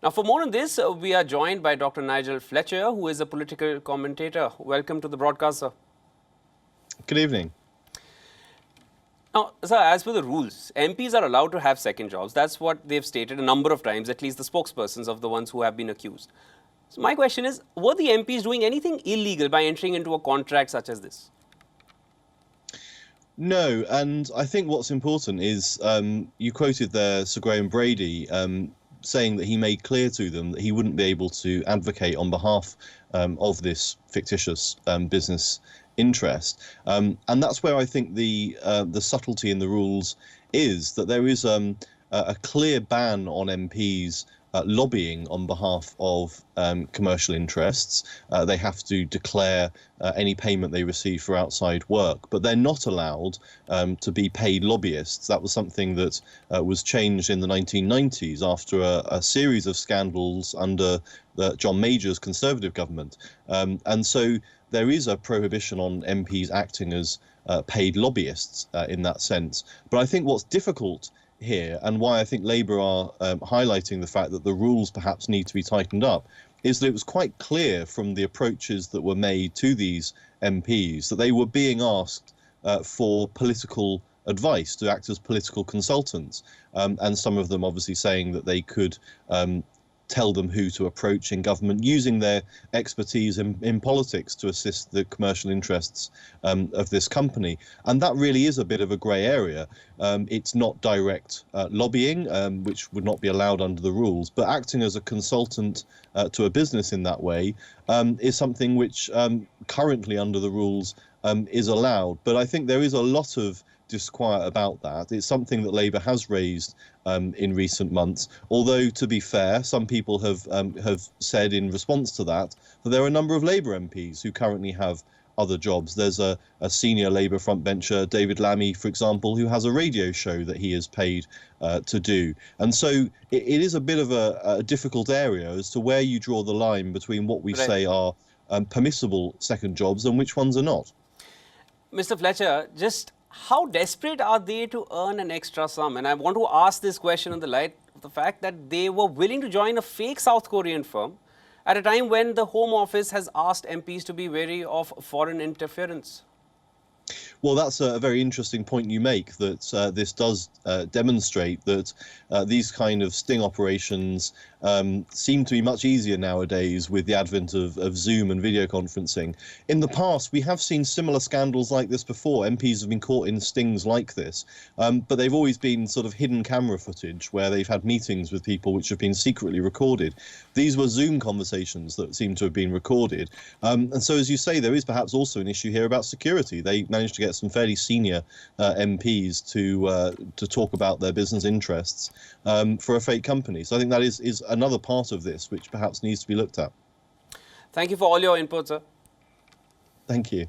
Now, for more on this, we are joined by Dr. Nigel Fletcher, who is a political commentator. Welcome to the broadcast, sir. Good evening. Now, sir, as per the rules, MPs are allowed to have second jobs. That's what they've stated a number of times, at least the spokespersons of the ones who have been accused. So my question is, were the MPs doing anything illegal by entering into a contract such as this? No, and I think what's important is you quoted there Sir Graham Brady saying that he made clear to them that he wouldn't be able to advocate on behalf of this fictitious business interest, and that's where I think the subtlety in the rules is that there is a clear ban on MPs lobbying on behalf of commercial interests. They have to declare any payment they receive for outside work, but they're not allowed to be paid lobbyists. That was something that was changed in the 1990s after a series of scandals under John Major's Conservative government. And so there is a prohibition on MPs acting as paid lobbyists in that sense. But I think what's difficult here, and why I think Labour are highlighting the fact that the rules perhaps need to be tightened up, is that it was quite clear from the approaches that were made to these MPs that they were being asked for political advice, to act as political consultants, and some of them obviously saying that they could tell them who to approach in government, using their expertise in politics to assist the commercial interests of this company. And that really is a bit of a grey area. It's not direct lobbying, which would not be allowed under the rules, but acting as a consultant to a business in that way is something which currently under the rules is allowed. But I think there is a lot of disquiet about that. It's something that Labour has raised in recent months, although to be fair, some people have said in response to that there are a number of Labour MPs who currently have other jobs. There's a senior Labour frontbencher, David Lammy, for example, who has a radio show that he is paid to do. And so it is a bit of a difficult area as to where you draw the line between what we say are permissible second jobs and which ones are not. Mr. Fletcher, just how desperate are they to earn an extra sum? And I want to ask this question in the light of the fact that they were willing to join a fake South Korean firm at a time when the Home Office has asked MPs to be wary of foreign interference. Well, that's a very interesting point you make, that this does demonstrate that these kind of sting operations seem to be much easier nowadays with the advent of Zoom and video conferencing. In the past, we have seen similar scandals like this before. MPs have been caught in stings like this, but they've always been sort of hidden camera footage where they've had meetings with people which have been secretly recorded. These were Zoom conversations that seem to have been recorded. And so, as you say, there is perhaps also an issue here about security. They managed to get some fairly senior MPs to talk about their business interests for a fake company. So I think that is another part of this which perhaps needs to be looked at. Thank you for all your input, sir. Thank you.